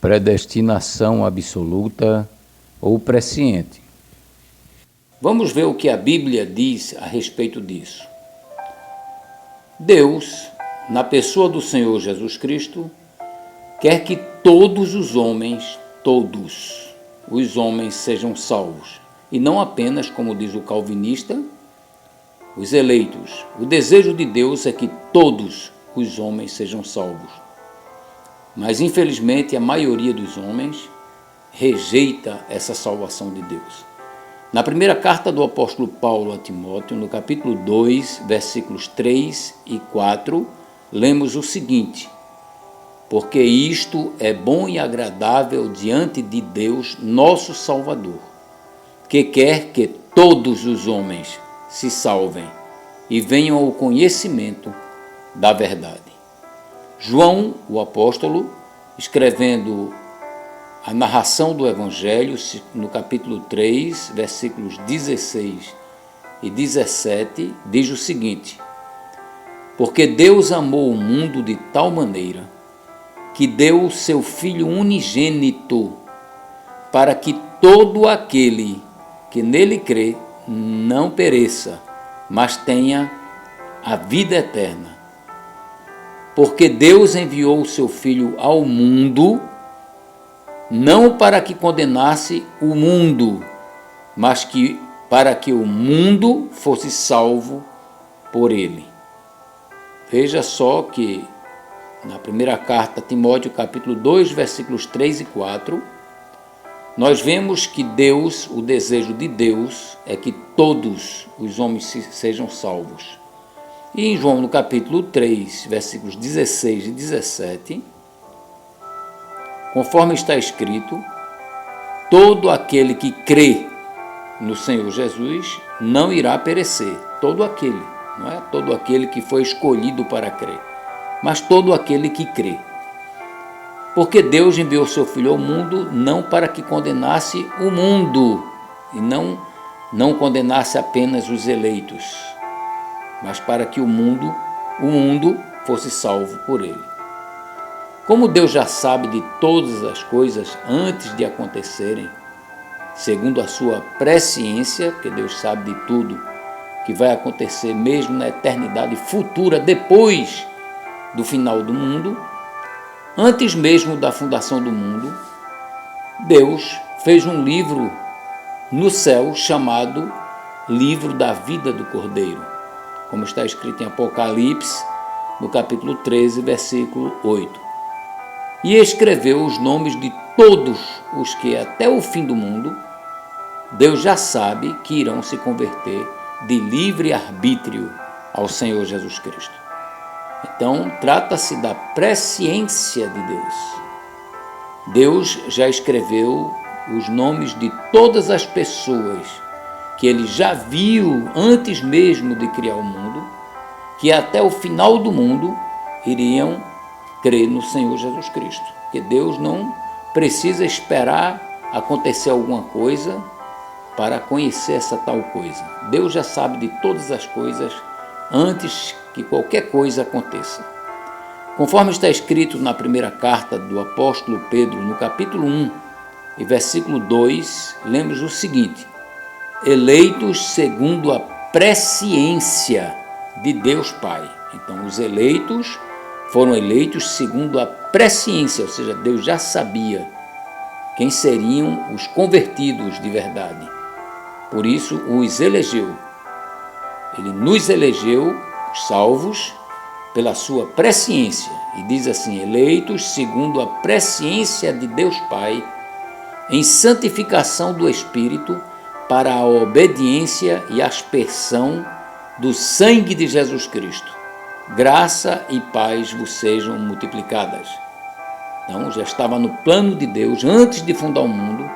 predestinação absoluta ou presciente. Vamos ver o que a Bíblia diz a respeito disso. Deus, na pessoa do Senhor Jesus Cristo, quer que todos os homens sejam salvos, e não apenas, como diz o calvinista, os eleitos. O desejo de Deus é que todos os homens sejam salvos. Mas, infelizmente, a maioria dos homens rejeita essa salvação de Deus. Na primeira carta do apóstolo Paulo a Timóteo, no capítulo 2, versículos 3 e 4, lemos o seguinte: porque isto é bom e agradável diante de Deus, nosso Salvador, que quer que todos os homens se salvem e venham ao conhecimento da verdade. João, o apóstolo, escrevendo a narração do Evangelho, no capítulo 3, versículos 16 e 17, diz o seguinte: porque Deus amou o mundo de tal maneira que deu o seu Filho unigênito, para que todo aquele que nele crê não pereça, mas tenha a vida eterna. Porque Deus enviou o seu Filho ao mundo, não para que condenasse o mundo, mas para que o mundo fosse salvo por ele. Veja só que na primeira carta a Timóteo, capítulo 2, versículos 3 e 4, nós vemos que Deus, o desejo de Deus é que todos os homens sejam salvos. E em João, no capítulo 3, versículos 16 e 17, conforme está escrito, todo aquele que crê no Senhor Jesus não irá perecer. Todo aquele, não é? Todo aquele que foi escolhido para crer, mas todo aquele que crê. Porque Deus enviou seu Filho ao mundo não para que condenasse o mundo, e não condenasse apenas os eleitos, mas para que o mundo fosse salvo por ele. Como Deus já sabe de todas as coisas antes de acontecerem, segundo a sua presciência, que Deus sabe de tudo que vai acontecer mesmo na eternidade futura, depois do final do mundo, antes mesmo da fundação do mundo, Deus fez um livro no céu chamado Livro da Vida do Cordeiro, como está escrito em Apocalipse, no capítulo 13, versículo 8. E escreveu os nomes de todos os que até o fim do mundo, Deus já sabe que irão se converter de livre arbítrio ao Senhor Jesus Cristo. Então, trata-se da presciência de Deus. Deus já escreveu os nomes de todas as pessoas que ele já viu antes mesmo de criar o mundo, que até o final do mundo iriam crer no Senhor Jesus Cristo. Porque Deus não precisa esperar acontecer alguma coisa para conhecer essa tal coisa. Deus já sabe de todas as coisas antes que qualquer coisa aconteça. Conforme está escrito na primeira carta do apóstolo Pedro, no capítulo 1 e versículo 2, lemos o seguinte: eleitos segundo a presciência de Deus Pai. Então, os eleitos foram eleitos segundo a presciência, ou seja, Deus já sabia quem seriam os convertidos de verdade. Por isso, os elegeu. Ele nos elegeu, os salvos, pela sua presciência. E diz assim: eleitos segundo a presciência de Deus Pai, em santificação do Espírito, para a obediência e aspersão do sangue de Jesus Cristo. Graça e paz vos sejam multiplicadas. Então, já estava no plano de Deus, antes de fundar o mundo,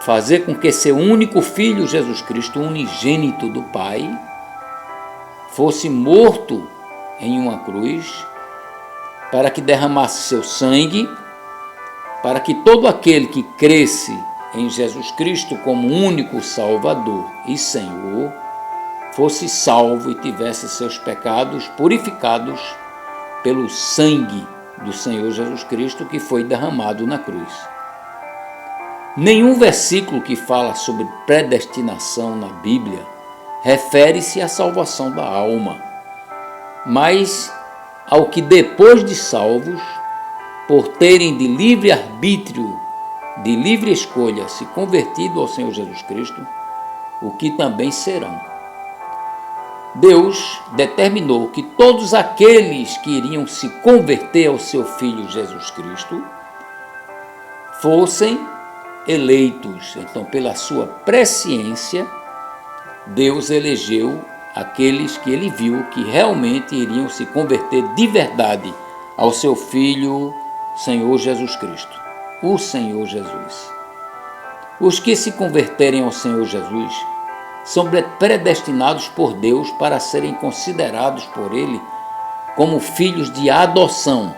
fazer com que seu único Filho, Jesus Cristo, unigênito do Pai, fosse morto em uma cruz, para que derramasse seu sangue, para que todo aquele que cresce em Jesus Cristo como único Salvador e Senhor, fosse salvo e tivesse seus pecados purificados pelo sangue do Senhor Jesus Cristo que foi derramado na cruz. Nenhum versículo que fala sobre predestinação na Bíblia refere-se à salvação da alma, mas ao que depois de salvos, por terem de livre arbítrio, de livre escolha, se convertido ao Senhor Jesus Cristo, o que também serão. Deus determinou que todos aqueles que iriam se converter ao seu Filho Jesus Cristo fossem eleitos. Então, pela sua presciência, Deus elegeu aqueles que ele viu que realmente iriam se converter de verdade ao seu Filho Senhor Jesus Cristo, o Senhor Jesus. Os que se converterem ao Senhor Jesus são predestinados por Deus para serem considerados por Ele como filhos de adoção.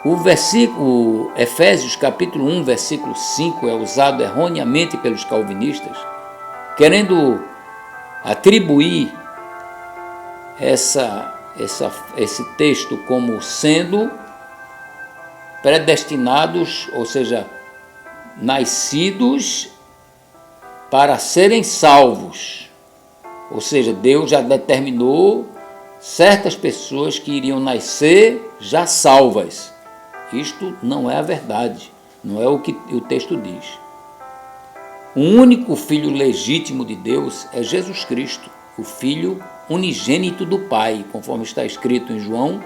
O versículo Efésios capítulo 1, versículo 5 é usado erroneamente pelos calvinistas, querendo atribuir esse texto como sendo predestinados, ou seja, nascidos para serem salvos. Ou seja, Deus já determinou certas pessoas que iriam nascer já salvas. Isto não é a verdade, não é o que o texto diz. O único filho legítimo de Deus é Jesus Cristo, o Filho unigênito do Pai, conforme está escrito em João,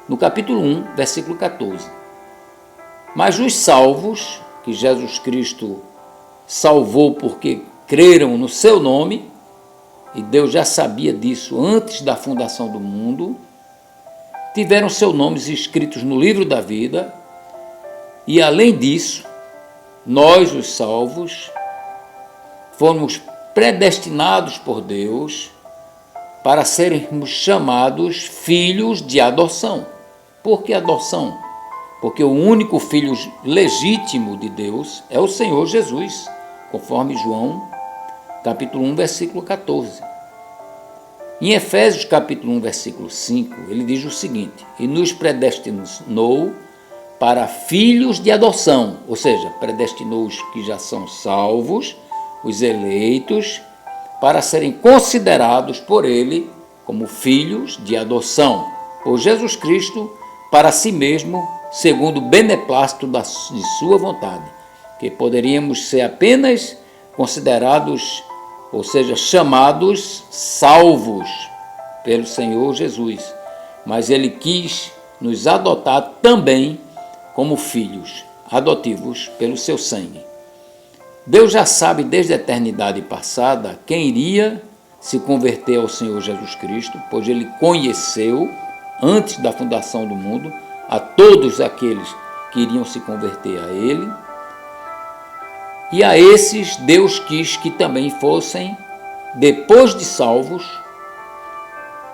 no capítulo 1, versículo 14. Mas os salvos, que Jesus Cristo salvou porque creram no seu nome, e Deus já sabia disso antes da fundação do mundo, tiveram seus nomes escritos no livro da vida, e além disso, nós, os salvos, fomos predestinados por Deus para sermos chamados filhos de adoção. Por que adoção? Porque o único filho legítimo de Deus é o Senhor Jesus, conforme João, capítulo 1, versículo 14. Em Efésios, capítulo 1, versículo 5, ele diz o seguinte: e nos predestinou para filhos de adoção, ou seja, predestinou os que já são salvos, os eleitos, para serem considerados por ele como filhos de adoção, por Jesus Cristo, para si mesmo, segundo o beneplácito de sua vontade, que poderíamos ser apenas considerados, ou seja, chamados salvos pelo Senhor Jesus, mas ele quis nos adotar também como filhos adotivos pelo seu sangue. Deus já sabe desde a eternidade passada quem iria se converter ao Senhor Jesus Cristo, pois ele conheceu, antes da fundação do mundo, a todos aqueles que iriam se converter a ele. E a esses Deus quis que também fossem, depois de salvos,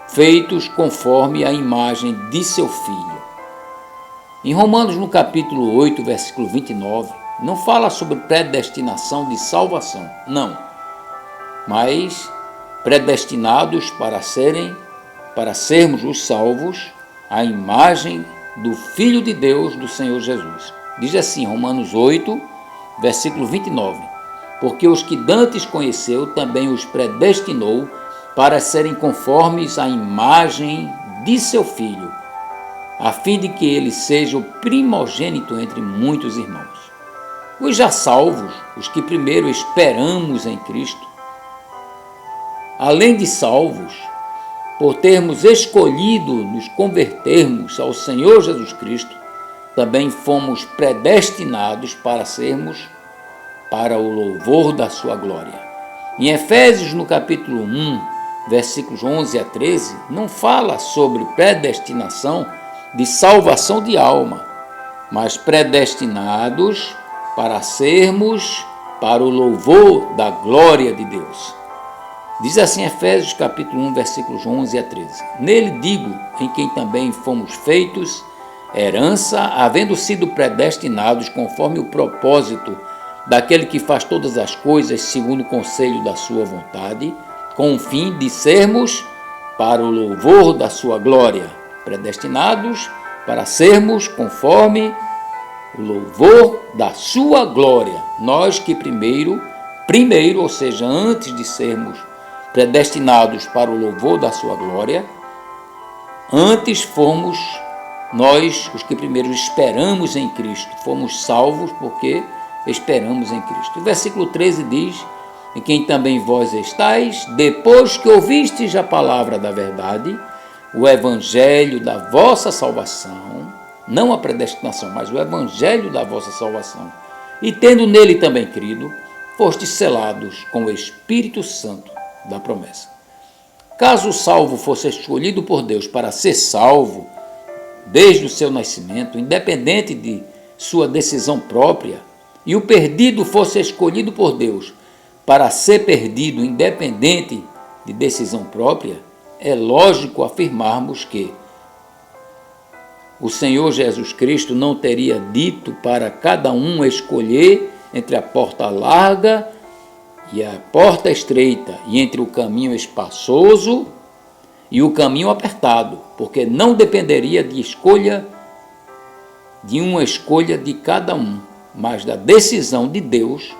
feitos conforme a imagem de seu Filho. Em Romanos, no capítulo 8, versículo 29, não fala sobre predestinação de salvação, não, mas predestinados para sermos os salvos, à imagem do Filho de Deus, do Senhor Jesus. Diz assim, Romanos 8, versículo 29, porque os que dantes conheceu, também os predestinou para serem conformes à imagem de seu Filho, a fim de que ele seja o primogênito entre muitos irmãos. Os já salvos, os que primeiro esperamos em Cristo, além de salvos, por termos escolhido nos convertermos ao Senhor Jesus Cristo, também fomos predestinados para sermos para o louvor da sua glória. Em Efésios, no capítulo 1, versículos 11 a 13, não fala sobre predestinação de salvação de alma, mas predestinados para sermos para o louvor da glória de Deus. Diz assim Efésios capítulo 1, versículos 11 a 13. Nele digo, em quem também fomos feitos herança, havendo sido predestinados conforme o propósito daquele que faz todas as coisas segundo o conselho da sua vontade, com o fim de sermos para o louvor da sua glória, predestinados para sermos conforme o louvor da sua glória. Nós que primeiro, ou seja, antes de sermos predestinados para o louvor da sua glória, antes fomos nós os que primeiro esperamos em Cristo, fomos salvos porque esperamos em Cristo. O versículo 13 diz: em quem também vós estáis, depois que ouvistes a palavra da verdade, o evangelho da vossa salvação, não a predestinação, mas o evangelho da vossa salvação, e tendo nele também crido, fostes selados com o Espírito Santo da promessa. Caso o salvo fosse escolhido por Deus para ser salvo desde o seu nascimento, independente de sua decisão própria, e o perdido fosse escolhido por Deus para ser perdido independente de decisão própria, é lógico afirmarmos que o Senhor Jesus Cristo não teria dito para cada um escolher entre a porta larga e a porta estreita, e entre o caminho espaçoso e o caminho apertado, porque não dependeria de uma escolha de cada um, mas da decisão de Deus,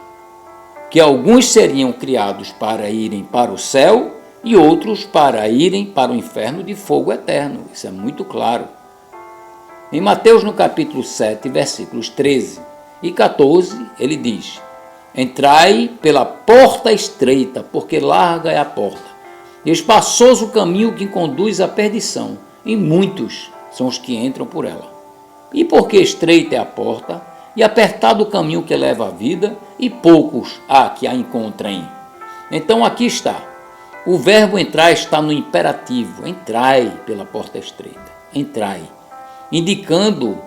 que alguns seriam criados para irem para o céu e outros para irem para o inferno de fogo eterno. Isso é muito claro. Em Mateus, no capítulo 7, versículos 13 e 14, ele diz: entrai pela porta estreita, porque larga é a porta, e espaçoso o caminho que conduz à perdição, e muitos são os que entram por ela. E porque estreita é a porta, e apertado o caminho que leva à vida, e poucos há que a encontrem. Então aqui está. O verbo entrar está no imperativo. Entrai pela porta estreita. Entrai. Indicando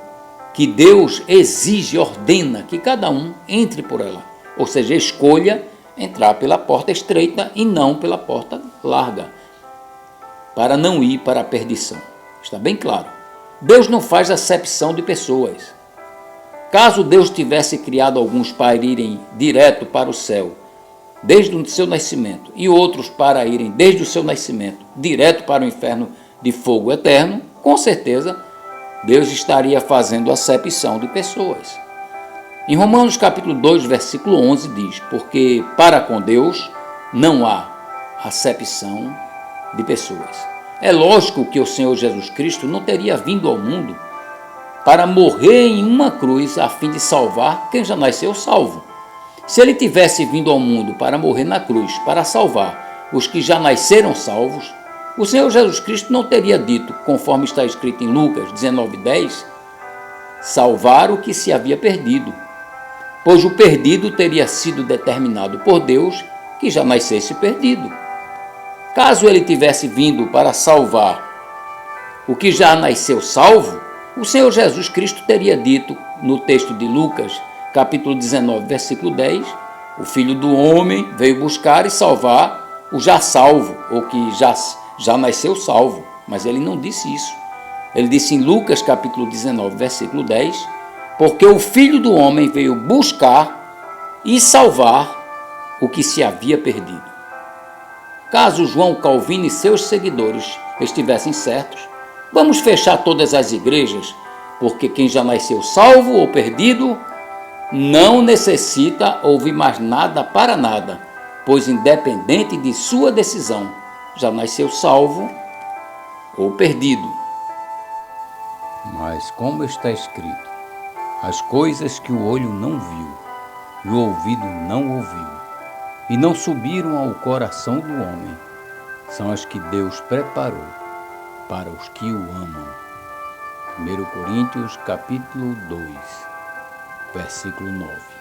que Deus exige, ordena que cada um entre por ela. Ou seja, escolha entrar pela porta estreita e não pela porta larga, para não ir para a perdição. Está bem claro. Deus não faz acepção de pessoas. Caso Deus tivesse criado alguns para irem direto para o céu, desde o seu nascimento, e outros para irem desde o seu nascimento, direto para o inferno de fogo eterno, com certeza Deus estaria fazendo acepção de pessoas. Em Romanos capítulo 2, versículo 11 diz: porque para com Deus não há acepção de pessoas. É lógico que o Senhor Jesus Cristo não teria vindo ao mundo para morrer em uma cruz a fim de salvar quem já nasceu salvo. Se ele tivesse vindo ao mundo para morrer na cruz, para salvar os que já nasceram salvos, o Senhor Jesus Cristo não teria dito, conforme está escrito em Lucas 19:10, salvar o que se havia perdido, pois o perdido teria sido determinado por Deus que já nascesse perdido. Caso ele tivesse vindo para salvar o que já nasceu salvo, o Senhor Jesus Cristo teria dito no texto de Lucas, capítulo 19, versículo 10, o Filho do Homem veio buscar e salvar o já salvo, ou que já nasceu salvo, mas ele não disse isso. Ele disse em Lucas, capítulo 19, versículo 10, porque o Filho do Homem veio buscar e salvar o que se havia perdido. Caso João Calvino e seus seguidores estivessem certos, vamos fechar todas as igrejas, porque quem já nasceu salvo ou perdido não necessita ouvir mais nada para nada, pois independente de sua decisão, já nasceu salvo ou perdido. Mas como está escrito, as coisas que o olho não viu e o ouvido não ouviu, e não subiram ao coração do homem, são as que Deus preparou para os que o amam. 1 Coríntios capítulo 2, versículo 9.